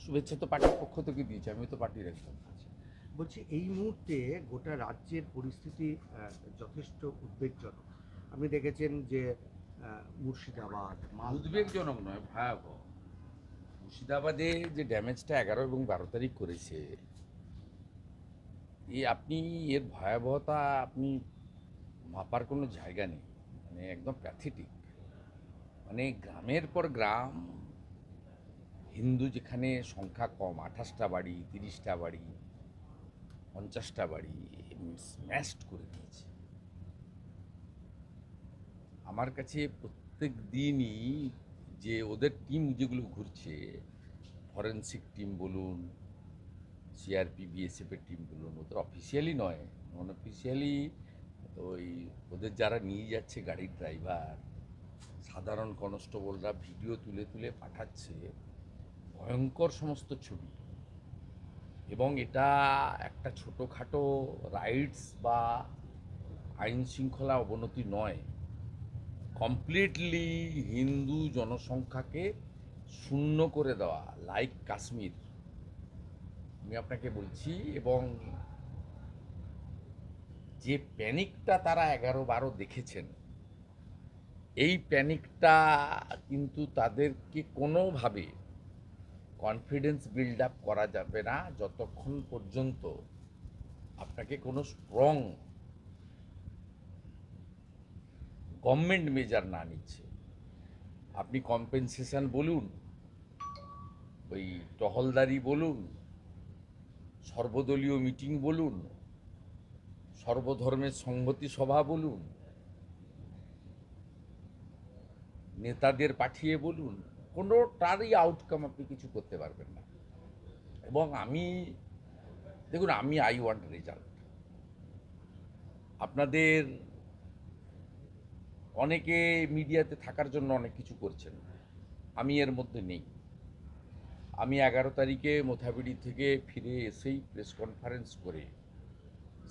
শুভেচ্ছা তো পার্টির পক্ষ থেকে দিয়েছে, আমি তো পার্টির একজন। আচ্ছা, বলছি এই মুহূর্তে গোটা রাজ্যের পরিস্থিতি যথেষ্ট উদ্বেগজনক। আপনি দেখেছেন যে মুর্শিদাবাদ, মালদা। উদ্বেগজনক নয়, ভয়াবহ। মুর্শিদাবাদে যে ড্যামেজটা 11 এবং 12 তারিখ করেছে, আপনি এর ভয়াবহতা আপনি মাপার কোনো জায়গা নেই। মানে একদম প্যাথেটিক। মানে গ্রামের পর গ্রাম, হিন্দু যেখানে সংখ্যা কম, 28টা বাড়ি, 30টা বাড়ি, 50টা বাড়ি স্ম্যাশড করে দিয়েছে। আমার কাছে প্রত্যেক দিনই যে ওদের টিম যেগুলো ঘুরছে, ফরেন্সিক টিম বলুন, সিআরপি বিএসএফের টিম বলুন, ওদের অফিসিয়ালি নয়, নন অফিসিয়ালি, ওই ওদের যারা নিয়ে যাচ্ছে গাড়ির ড্রাইভার, সাধারণ কনস্টেবলরা ভিডিও তুলে তুলে পাঠাচ্ছে, ভয়ঙ্কর সমস্ত ছবি। এবং এটা একটা ছোটোখাটো রাইটস বা আইন শৃঙ্খলা অবনতি নয়, কমপ্লিটলি হিন্দু জনসংখ্যাকে শূন্য করে দেওয়া, লাইক কাশ্মীর। আমি আপনাকে বলছি। এবং যে প্যানিকটা তারা 11-12 দেখেছেন, এই প্যানিকটা কিন্তু তাদেরকে কোনোভাবে কনফিডেন্স বিল্ড আপ করা যাবে না যতক্ষণ পর্যন্ত আপনাকে কোনো স্ট্রং গভর্নমেন্ট মেজার না নিচ্ছে। আপনি কম্পেনসেশন বলুন, ওই টহলদারি বলুন, সর্বদলীয় মিটিং বলুন, সর্বধর্মের সংহতি সভা বলুন, নেতাদের পাঠিয়ে বলুন, কোনোটারই আউটকাম আপনি কিছু করতে পারবেন না। এবং দেখুন, আই ওয়ান্ট রেজাল্ট। আপনাদের অনেকে মিডিয়াতে থাকার জন্য অনেক কিছু করছেন, আমি এর মধ্যে নেই। আমি 11 তারিখে মোথাবিড়ি থেকে ফিরে এসেই প্রেস কনফারেন্স করে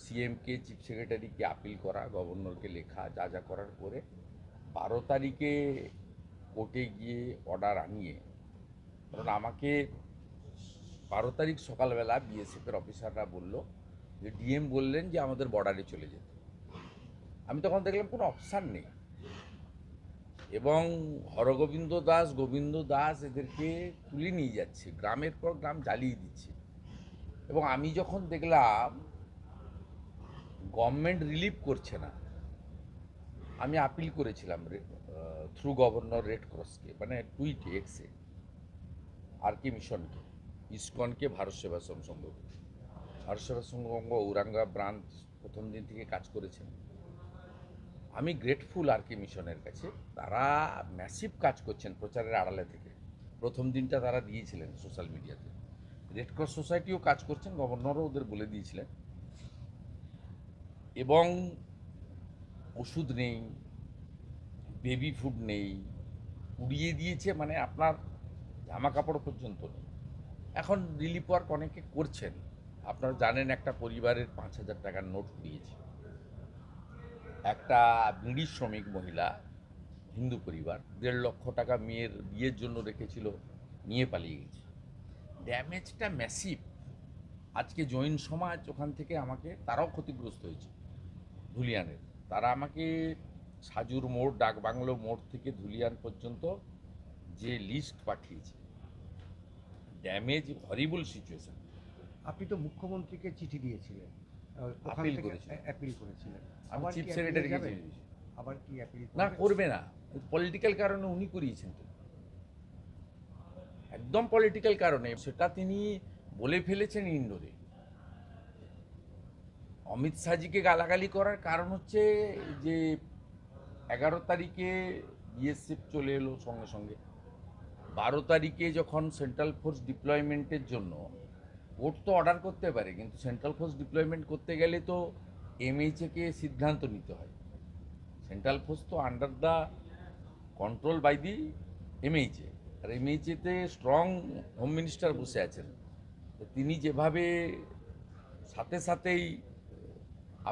সিএমকে, চিফ সেক্রেটারিকে আপিল করা, গভর্নরকে লেখা, যা যা করার করে 12 তারিখে কোর্টে গিয়ে অর্ডার আনিয়ে, কারণ আমাকে 12 তারিখ সকালবেলা বিএসএফের অফিসাররা বলল যে ডিএম বললেন যে আমাদের বর্ডারে চলে যেতে। আমি তখন দেখলাম কোনো অপশান নেই। এবং হরগোবিন্দ দাস, গোবিন্দ দাস এদেরকে তুলে নিয়ে যাচ্ছে, গ্রামের পর গ্রাম জ্বালিয়ে দিচ্ছে। এবং আমি যখন দেখলাম গভর্নমেন্ট রিলিভ করছে না, আমি আপিল করেছিলাম থ্রু গভর্নর রেড ক্রসকে, মানে টুইটে, এক্সে, আর কে মিশনকে, ইসকনকে, ভারত সেবাশ্রম সংঘকে। ভারত সেবাশ্রম সংঘ ঔরাঙ্গা ব্রাঞ্চ প্রথম দিন থেকে কাজ করেছেন। আমি গ্রেটফুল আর কে মিশনের কাছে, তারা ম্যাসিভ কাজ করছেন প্রচারের আড়ালে থেকে। প্রথম দিনটা তারা দিয়েছিলেন সোশ্যাল মিডিয়াতে। রেড ক্রস সোসাইটিও কাজ করছেন, গভর্নরও ওদের বলে দিয়েছিলেন। এবং ওষুধ নেই, বেবি ফুড নেই, উড়িয়ে দিয়েছে, মানে আপনার জামা কাপড় পর্যন্ত নেই। এখন রিলিফ ওয়ার্ক অনেকে করছেন। আপনারা জানেন একটা পরিবারের 5,000 টাকার নোট উড়িয়েছে। একটা বিড়ি শ্রমিক মহিলা, হিন্দু পরিবার, 1.5 লক্ষ টাকা মেয়ের বিয়ের জন্য রেখেছিল, নিয়ে পালিয়ে গেছে। ড্যামেজটা ম্যাসিভ। আজকে জৈন সমাজ ওখান থেকে আমাকে, তারাও ক্ষতিগ্রস্ত হয়েছে ধুলিয়ানের। তারা আমাকে সাজুর মোড়, ডাকবাংলো মোড় থেকে ধুলিয়ান পর্যন্ত যে লিস্ট পাঠিয়েছে, ড্যামেজ, হরিবল সিচুয়েশন। আপনি তো মুখ্যমন্ত্রীকে চিঠি দিয়েছিলেন, ওখান আপিল থেকে করেছিলাম, অ্যাপিল করেছিলেন। আমি আবার চিফ কি অ্যাপিলে সেক্রেটারিকে যাবেন? চিঠি দিয়েছি। আবার কি অ্যাপিল না, করবেন? করবে না। পলিটিক্যাল কারণে উনি করিয়েছেন তো, একদম পলিটিক্যাল কারণে। সেটা তিনি বলে ফেলেছেন ইন্ডোরে। অমিত শাহজিকে গালাগালি করার কারণ হচ্ছে যে 11 তারিখে বিএসএফ চলে এলো সঙ্গে সঙ্গে। 12 তারিখে যখন সেন্ট্রাল ফোর্স ডিপ্লয়মেন্টের জন্য, কোর্ট তো অর্ডার করতে পারে, কিন্তু সেন্ট্রাল ফোর্স ডিপ্লয়মেন্ট করতে গেলে তো এমএইচএকে সিদ্ধান্ত নিতে হয়। সেন্ট্রাল ফোর্স তো under the control by the MHA, আর এমএইচএতে স্ট্রং হোম মিনিস্টার বসে আছেন। তো তিনি যেভাবে সাথে সাথেই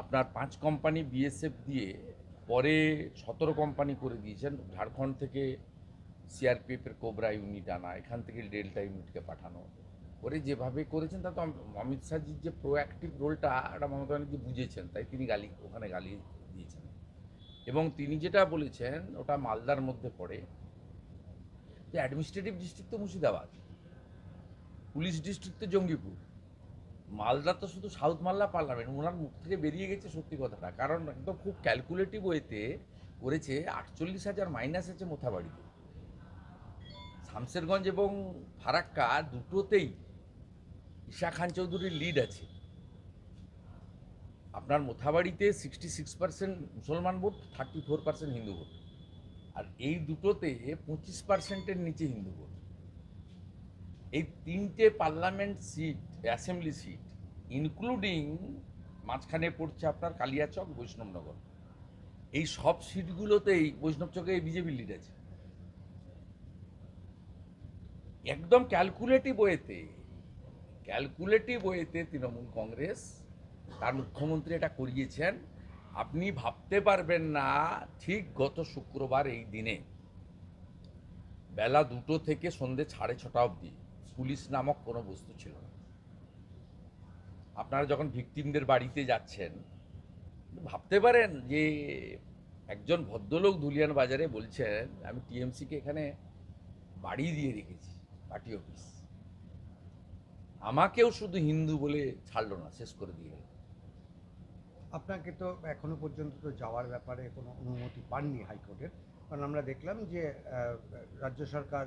আপনার 5 কোম্পানি বিএসএফ দিয়ে পরে 17 কোম্পানি করে দিয়েছেন, ঝাড়খণ্ড থেকে সিআরপিএফের কোবরা ইউনিট আনা, এখান থেকে ডেল্টা ইউনিটকে পাঠানো, করে যেভাবে করেছেন তা তো অমিত শাহজির যে প্রোঅ্যাক্টিভ রোলটা এটা মমতা ব্যানার্জি বুঝেছেন, তাই তিনি ওখানে গালি দিয়েছেন। এবং তিনি যেটা বলেছেন ওটা মালদার মধ্যে পড়ে, যে অ্যাডমিনিস্ট্রেটিভ ডিস্ট্রিক্ট তো মুর্শিদাবাদ, পুলিশ ডিস্ট্রিক্ট তো জঙ্গিপুর, মালদা তো শুধু সাউথ মালদা পার্লামেন্ট। ওনার মুখ থেকে বেরিয়ে গেছে সত্যি কথাটা, কারণ একদম খুব ক্যালকুলেটিভ ওয়েতে করেছে। 48,000 মাইনাস আছে মোথাবাড়িতে, শামসেরগঞ্জ এবং ফারাক্কা দুটোতেই ঈশা খান চৌধুরীর লিড আছে। আপনার মোথাবাড়িতে 66% মুসলমান ভোট, 34% হিন্দু ভোট, আর এই দুটোতে 25%-এর নিচে হিন্দু ভোট। এই তিনটে parliament seat, assembly seat, including মাঝখানে পড়ছে আপনার কালিয়াচক, বৈষ্ণবনগর, এই সব সিটগুলোতেই বৈষ্ণবচকে বিজেপির লিড আছে। একদম ক্যালকুলেটিভ ওয়েতে তৃণমূল কংগ্রেস তার মুখ্যমন্ত্রী এটা করিয়েছেন। আপনি ভাবতে পারবেন না, ঠিক গত শুক্রবার এই দিনে বেলা 2টো থেকে সন্ধ্যে 6:30 অবধি পুলিশ নামক কোনো বস্তু ছিল না। আপনারা যখন ভিকটিমদের বাড়িতে যাচ্ছেন, ভাবতে পারেন যে একজন ভদ্রলোক ধুলিয়ান বাজারে বলছেন আমি টিএমসিকে এখানে বাড়ি দিয়ে রেখেছি, পার্টি অফিস, আমাকেও শুধু হিন্দু বলে ছাড়লো না, শেষ করে দিয়ে গেল। আপনাকে তো এখনো পর্যন্ত তো যাওয়ার ব্যাপারে কোনো অনুমতি পাননি হাইকোর্টের, কারণ আমরা দেখলাম যে রাজ্য সরকার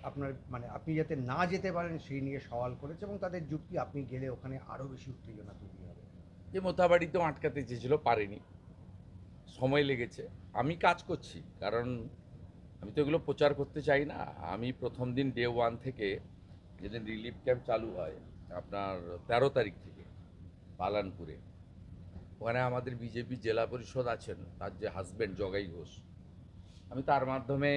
আপনার মানে আপনি যাতে না যেতে পারেন সেই নিয়ে সওয়াল করেছে, এবং তাদের যুক্তি আপনি গেলে ওখানে আরও বেশি উত্তেজনা তৈরি হবে। যে মোথাবাড়িতেও আটকাতে চেয়েছিল, পারেনি, সময় লেগেছে। আমি কাজ করছি, কারণ আমি তো এগুলো প্রচার করতে চাই না। আমি প্রথম দিন ডে 1 থেকে, যেদিন রিলিফ ক্যাম্প চালু হয় আপনার 13 তারিখ থেকে পালানপুরে, ওখানে আমাদের বিজেপি জেলা পরিষদ আছেন, তার যে হাজব্যান্ড জগাই ঘোষ, আমি তার মাধ্যমে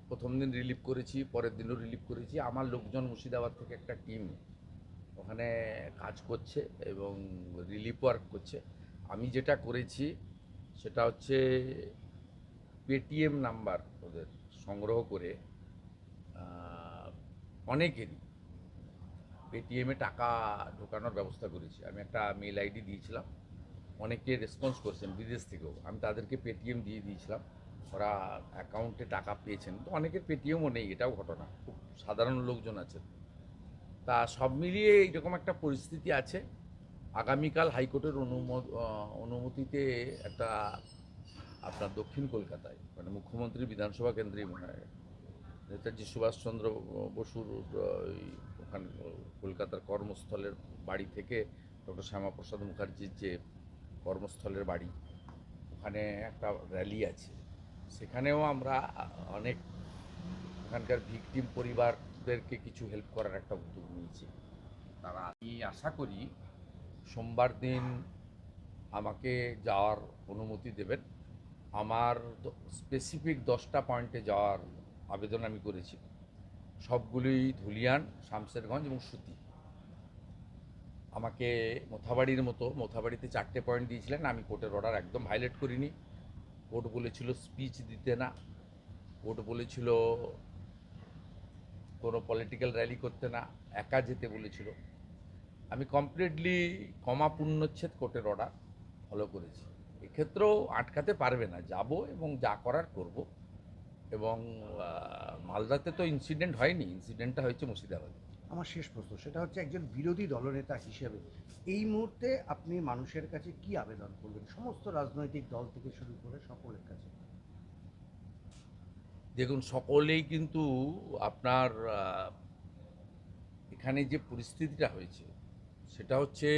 প্রথম দিন রিলিফ করেছি, পরের দিনও রিলিফ করেছি। আমার লোকজন মুর্শিদাবাদ থেকে একটা টিম ওখানে কাজ করছে এবং রিলিফ ওয়ার্ক করছে। আমি যেটা করেছি সেটা হচ্ছে পেটিএম নাম্বার ওদের সংগ্রহ করে অনেকেরই পেটিএমে টাকা ঢোকানোর ব্যবস্থা করেছি। আমি একটা মেল আইডি দিয়েছিলাম, অনেকে রেসপন্স করছেন বিদেশ থেকেও, আমি তাদেরকে পেটিএম দিয়ে দিয়েছিলাম, ওরা অ্যাকাউন্টে টাকা পেয়েছেন। তো অনেকের পেটিএমও নেই, এটাও ঘটনা, খুব সাধারণ লোকজন আছেন। তা সব মিলিয়ে এইরকম একটা পরিস্থিতি আছে। আগামীকাল হাইকোর্টের অনুমতিতে একটা আপনার দক্ষিণ কলকাতায়, মানে মুখ্যমন্ত্রী বিধানসভা কেন্দ্রেই মনে হয়, নেতাজি সুভাষচন্দ্র বসুর ওই ওখানে কলকাতার কর্মস্থলের বাড়ি থেকে ডক্টর শ্যামাপ্রসাদ মুখার্জির যে কর্মস্থলের বাড়ি, ওখানে একটা র্যালি আছে। সেখানেও আমরা অনেক ওখানকার ভিকটিম পরিবারদেরকে কিছু হেল্প করার একটা উদ্যোগ নিয়েছি। তারা, আমি আশা করি সোমবার দিন আমাকে যাওয়ার অনুমতি দেবেন। আমার স্পেসিফিক 10টা পয়েন্টে যাওয়ার আবেদন আমি করেছি, সবগুলোই ধুলিয়ান, শামসেরগঞ্জ এবং সুতি। আমাকে মোথাবাড়িতে 4টে পয়েন্ট দিয়েছিলেন, আমি কোর্টের অর্ডার একদম ভায়োলেট করিনি। কোর্ট বলেছিল স্পিচ দিতে না, কোর্ট বলেছিল কোনো পলিটিক্যাল র্যালি করতে না, একা যেতে বলেছিল। আমি কমপ্লিটলি কমা পূর্ণচ্ছেদ কোর্টের অর্ডার ফলো করেছি। এক্ষেত্রেও আটকাতে পারবে না, যাব এবং যা করার করব। এবং মালদাতে তো ইনসিডেন্ট হয়নি, ইনসিডেন্টটা হয়েছে মুর্শিদাবাদে। আমার শেষ প্রশ্ন সেটা হচ্ছে, একজন বিরোধী দলনেতা হিসেবে এই মুহূর্তে আপনি মানুষের কাছে কি আবেদন করবেন, সমস্ত রাজনৈতিক দল থেকে শুরু করে সকলের কাছে? দেখুন, সকলেই কিন্তু আপনার এখানে যে পরিস্থিতিটা হয়েছে সেটা হচ্ছে,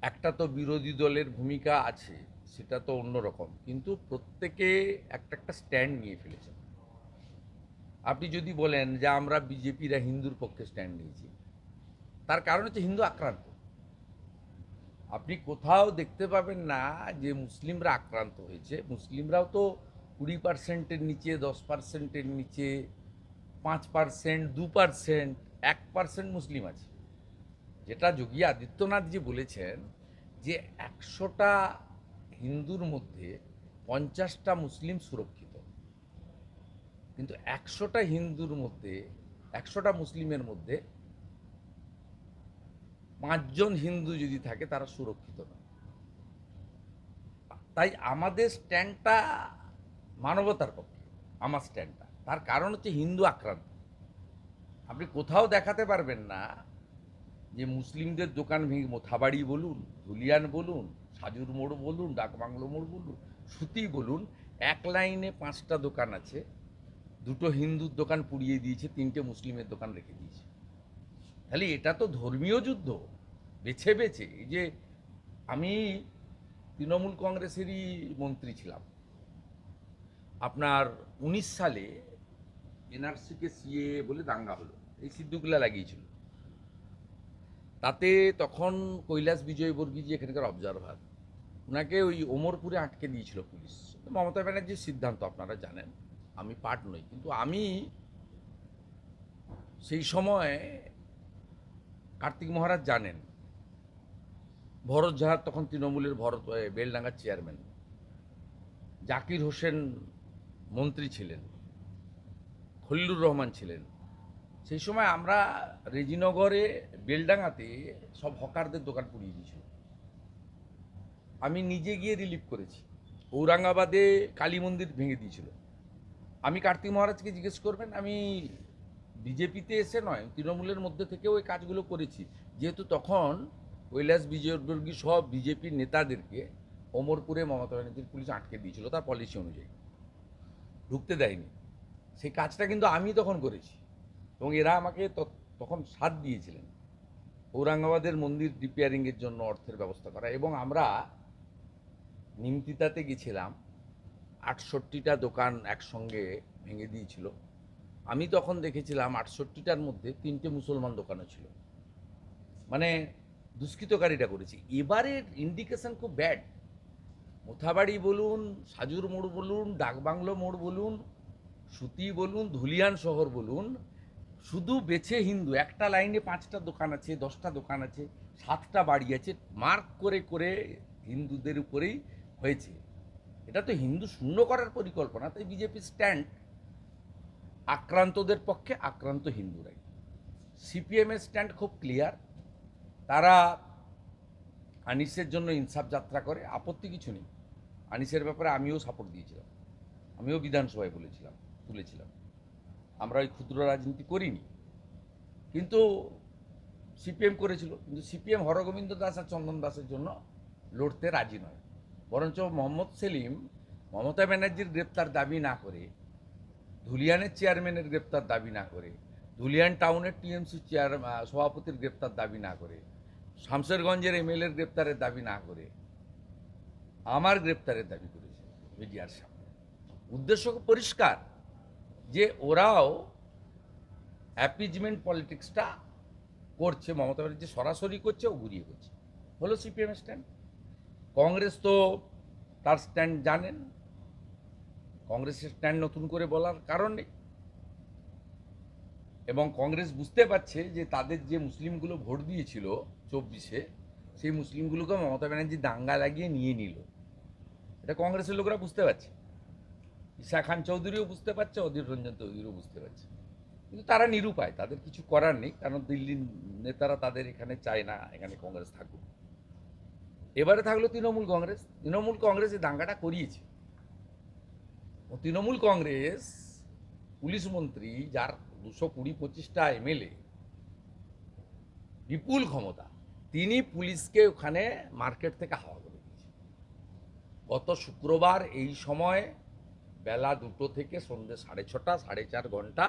একটা তো বিরোধী দলের ভূমিকা আছে, সেটা তো অন্যরকম, কিন্তু প্রত্যেকে একটা একটা স্ট্যান্ড নিয়ে ফেলেছেন। আপনি যদি বলেন যে আমরা বিজেপিরা হিন্দুর পক্ষে স্ট্যান্ড নিয়েছি, তার কারণ হচ্ছে হিন্দু আক্রান্ত। আপনি কোথাও দেখতে পাবেন না যে মুসলিমরা আক্রান্ত হয়েছে। মুসলিমরাও তো 20%-এর নিচে, 10%-এর নিচে, 5%, 2%, 1% মুসলিম আছে। যেটা যোগী আদিত্যনাথজি বলেছেন যে 100টা হিন্দুর মধ্যে 50টা মুসলিম সুরক্ষিত, কিন্তু 100টা হিন্দুর মধ্যে 100টা মুসলিমের মধ্যে 5 জন হিন্দু যদি থাকে তারা সুরক্ষিত নয়। তাই আমাদের স্ট্যান্ডটা মানবতার পক্ষে, আমার স্ট্যান্ডটা। তার কারণ হচ্ছে হিন্দু আক্রান্ত। আপনি কোথাও দেখাতে পারবেন না যে মুসলিমদের দোকান ভেঙে মোথাবাড়ি বলুন, ধুলিয়ান বলুন, সাজুর মোড় বলুন, ডাকবাংলো মোড় বলুন, সুতি বলুন, এক লাইনে 5টা দোকান আছে, 2টো হিন্দুর দোকান পুড়িয়ে দিয়েছে, 3টে মুসলিমের দোকান রেখে দিয়েছে। তাহলে এটা তো ধর্মীয় যুদ্ধ বেছে বেছে। এই যে আমি তৃণমূল কংগ্রেসেরই মন্ত্রী ছিলাম, আপনার 19 সালে এনআরসিকে সিএ বলে দাঙ্গা হলো, এই সিদ্দিকুল্লাহ লাগিয়েছিল। তাতে তখন কৈলাস বিজয়বর্গী যে এখানকার অবজারভার, ওনাকে ওই ওমরপুরে আটকে দিয়েছিল পুলিশ। মমতা ব্যানার্জির সিদ্ধান্ত আপনারা জানেন, আমি পার্ট নই। কিন্তু আমি সেই সময়, কার্তিক মহারাজ জানেন, ভরত ঝাড় তখন তৃণমূলের বেলডাঙ্গার চেয়ারম্যান, জাকির হোসেন মন্ত্রী ছিলেন, খলিলুর রহমান ছিলেন। সেই সময় আমরা রেজিনগরে বেলডাঙ্গাতে সব হকারদের দোকান পুড়িয়ে দিয়েছিল। আমি নিজে গিয়ে রিলিফ করেছি। ঔরঙ্গাবাদে কালী মন্দির ভেঙে দিয়েছিল। আমি কার্তিক মহারাজকে জিজ্ঞেস করবেন, আমি বিজেপিতে এসে নয়, তৃণমূলের মধ্যে থেকেও ওই কাজগুলো করেছি। যেহেতু তখন কৈলাস বিজয়বর্গী সব বিজেপির নেতাদেরকে ওমরপুরে মমতা ব্যানার্জির পুলিশ আটকে দিয়েছিল তার পলিসি অনুযায়ী, ঢুকতে দেয়নি। সেই কাজটা কিন্তু আমি তখন করেছি, এবং এরা আমাকে তখন সাথ দিয়েছিলেন ঔরঙ্গাবাদের মন্দির রিপেয়ারিংয়ের জন্য অর্থের ব্যবস্থা করা। এবং আমরা নিমতিতাতে গেছিলাম, 68টা দোকান একসঙ্গে ভেঙে দিয়েছিল। আমি তখন দেখেছিলাম 68টার মধ্যে 3টে মুসলমান দোকানও ছিল। মানে দুষ্কৃতকারীটা করেছি। এবারের ইন্ডিকেশন খুব ব্যাড। মোথাবাড়ি বলুন, সাজুর মোড় বলুন, ডাকবাংলো মোড় বলুন, সুতি বলুন, ধুলিয়ান শহর বলুন, শুধু বেছে হিন্দু। একটা লাইনে 5টা দোকান আছে, 10টা দোকান আছে, 7টা বাড়ি আছে, মার্ক করে করে হিন্দুদের উপরেই হয়েছে। এটা তো হিন্দু শূন্য করার পরিকল্পনা। তাই বিজেপির স্ট্যান্ড আক্রান্তদের পক্ষে, আক্রান্ত হিন্দুরাই। সিপিএমের স্ট্যান্ড খুব ক্লিয়ার। তারা আনিসের জন্য ইনসাফ যাত্রা করে, আপত্তি কিছু নেই। আনিসের ব্যাপারে আমিও সাপোর্ট দিয়েছিলাম, আমিও বিধানসভায় তুলেছিলাম। আমরা ওই ক্ষুদ্র রাজনীতি করিনি, কিন্তু সিপিএম করেছিল। কিন্তু সিপিএম হরগোবিন্দ দাস আর চন্দন দাসের জন্য লড়তে রাজি নয়। বরঞ্চ মোহাম্মদ সেলিম মমতা ব্যানার্জির গ্রেপ্তার দাবি না করে, ধুলিয়ানের চেয়ারম্যানের গ্রেপ্তার দাবি না করে, ধুলিয়ান টাউনের টিএমসি সভাপতির গ্রেপ্তার দাবি না করে, শামশেরগঞ্জের এমএলএর গ্রেপ্তারের দাবি না করে আমার গ্রেপ্তারের দাবি করেছে মিডিয়ার সামনে। উদ্দেশ্য পরিষ্কার, যে ওরাও অ্যাপিজমেন্ট পলিটিক্সটা করছে, মমতা ব্যানার্জি সরাসরি করছে, ও ঘুরিয়ে করছে। হলো সিপিএম স্ট্যান্ড। কংগ্রেস তো তার স্ট্যান্ড জানেন, কংগ্রেসের স্ট্যান্ড নতুন করে বলার কারণ নেই। এবং কংগ্রেস বুঝতে পারছে যে তাদের যে মুসলিমগুলো ভোট দিয়েছিল 24-এ, সেই মুসলিমগুলোকে মমতা ব্যানার্জি দাঙ্গা লাগিয়ে নিয়ে নিল। এটা কংগ্রেসের লোকেরা বুঝতে পারছে, ঈশা খান চৌধুরীও বুঝতে পারছে, অধীর রঞ্জন চৌধুরীও বুঝতে পারছে। কিন্তু তারা নিরুপায়, তাদের কিছু করার নেই, কারণ দিল্লির নেতারা তাদের এখানে চায় না এখানে কংগ্রেস থাকুক। এবারে থাকলো তৃণমূল কংগ্রেস। তৃণমূল কংগ্রেস এই দাঙ্গাটা করিয়েছে। ও তৃণমূল কংগ্রেস পুলিশ মন্ত্রী, যার 220-25টা এমএলএ, বিপুল ক্ষমতা, তিনি পুলিশকে ওখানে মার্কেট থেকে হাওয়া করে দিয়েছে। গত শুক্রবার এই সময় বেলা 2টো থেকে সন্ধ্যে 6:30, 4.5 ঘন্টা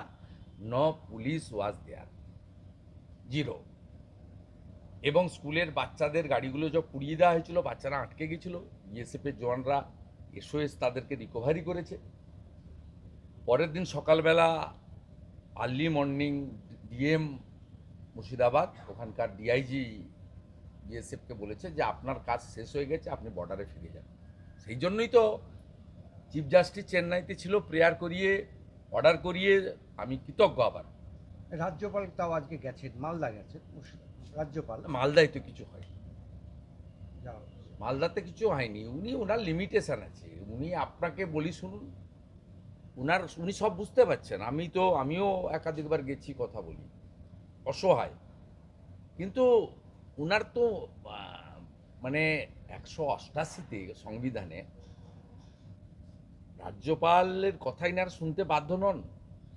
no police was there, zero. এবং স্কুলের বাচ্চাদের গাড়িগুলো সব পুড়িয়ে দেওয়া হয়েছিল, বাচ্চারা আটকে গেছিল, বিএসএফের জওয়ানরা এসওএস তাদেরকে রিকভারি করেছে। পরের দিন সকালবেলা আর্লি মর্নিং ডিএম মুর্শিদাবাদ, ওখানকার ডিআইজি বিএসএফকে বলেছে যে আপনার কাজ শেষ হয়ে গেছে, আপনি বর্ডারে ফিরে যান। সেই জন্যই তো চিফ জাস্টিস চেন্নাইতে ছিল, প্রেয়ার করিয়ে, অর্ডার করিয়ে। আমি কৃতজ্ঞ। আবার রাজ্যপাল তাও আজকে গেছেন, মালদা গেছেন রাজ্যপাল। মালদায় তো কিছু হয়, যাওয়া হচ্ছে। মালদাতে কিছু হয়নি। উনি ওনার লিমিটেশন আছে। উনি আপনাকে বলি শুনুন, উনি সব বুঝতে পারছেন। আমিও একাধিকবার গেছি, কথা বলি, অসহায়। কিন্তু উনার তো মানে 188তে সংবিধানে রাজ্যপালের কথা ইনারা শুনতে বাধ্য নন,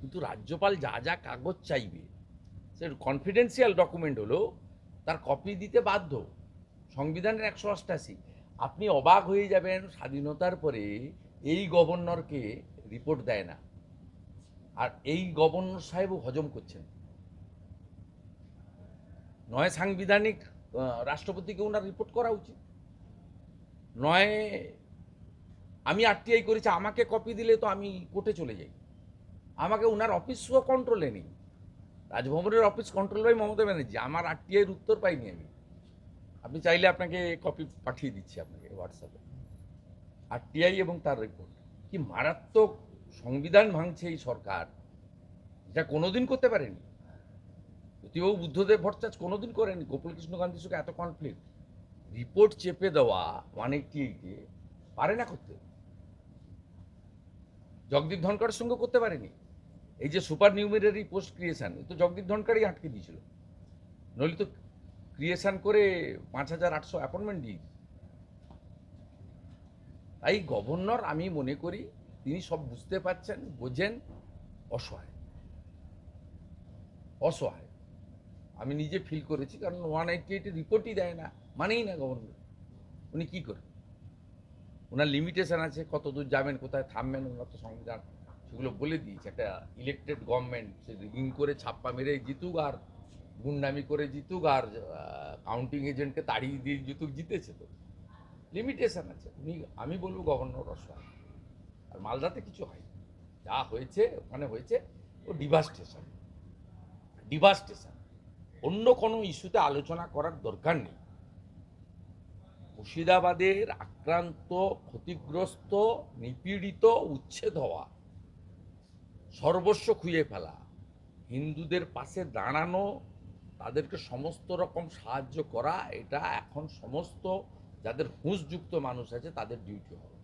কিন্তু রাজ্যপাল যা যা কাগজ চাইবে, সে কনফিডেন্সিয়াল ডকুমেন্ট হলো, তার কপি দিতে বাধ্য। সংবিধানের 188। আপনি অবাক হয়ে যাবেন, স্বাধীনতার পরে এই গভর্নরকে রিপোর্ট দেয় না, আর এই গভর্নর সাহেবও হজম করছেন। নয় সাংবিধানিক রাষ্ট্রপতিকে ওনার রিপোর্ট করা উচিত, নয় আমি আরটিআই করেছি, আমাকে কপি দিলে তো আমি কোর্টে চলে যাই। আমাকে ওনার অফিসও কন্ট্রোলে নেই, রাজভবনের office control by Mamata Banerjee. আমার আরটিআইয়ের উত্তর পাইনি আমি। আপনি চাইলে আপনাকে কপি পাঠিয়ে দিচ্ছি আপনাকে হোয়াটসঅ্যাপে, আরটিআই এবং তার রিপোর্ট। কি মারাত্মক সংবিধান ভাঙছে এই সরকার, যা কোনোদিন করতে পারেনি। জ্যোতিবাবু বুদ্ধদেব ভট্টাচার্য কোনোদিন করেনি। গোপালকৃষ্ণ গান্ধীর সঙ্গে এত কনফ্লিক্ট, রিপোর্ট চেপে দেওয়া 188-এ পারে না করতে। জগদীপ ধনকরের সঙ্গে করতে পারেনি। এই যে সুপার নিউমেরারি পোস্ট ক্রিয়েশন, তো জগদীপ ধনকরই আটকে দিয়েছিল, নইলে তো ক্রিয়েশন করে 5800 অ্যাপয়েন্টমেন্ট দিয়ে। তাই গভর্নর, আমি মনে করি তিনি সব বুঝতে পারছেন, বোঝেন, অসহায় অসহায়। আমি নিজে ফিল করেছি, কারণ 188 রিপোর্টই দেয় না, মানেই না গভর্নর। উনি কি করেন? ওনার লিমিটেশন আছে, কত দূর যাবেন, কোথায় থামবেন, ওনার তো সংবিধান সেগুলো বলে দিয়েছে। একটা ইলেকটেড গভর্নমেন্ট সে রিগিং করে ছাপ্পা মেরে জিতুক, আর গুন্ডামি করে জিতুক, আর কাউন্টিং এজেন্টকে তাড়িয়ে দিয়ে জিতুক, জিতেছে তো। লিমিটেশন আছে। আমি বলবো গভর্নর অসহায়। আর মালদাতে কিছু হয়, যা হয়েছে ওখানে হয়েছে, ও ডিভাস্টেশন। অন্য কোনো ইস্যুতে আলোচনা করার দরকার নেই। মুর্শিদাবাদের আক্রান্ত, ক্ষতিগ্রস্ত, নিপীড়িত, উচ্ছেদ হওয়া, সর্বস্ব খুইয়ে ফেলা হিন্দুদের পাশে দাঁড়ানো, তাদেরকে সমস্ত রকম সাহায্য করা, এটা এখন সমস্ত যাদের হুঁশযুক্ত মানুষ আছে তাদের ডিউটি হবে।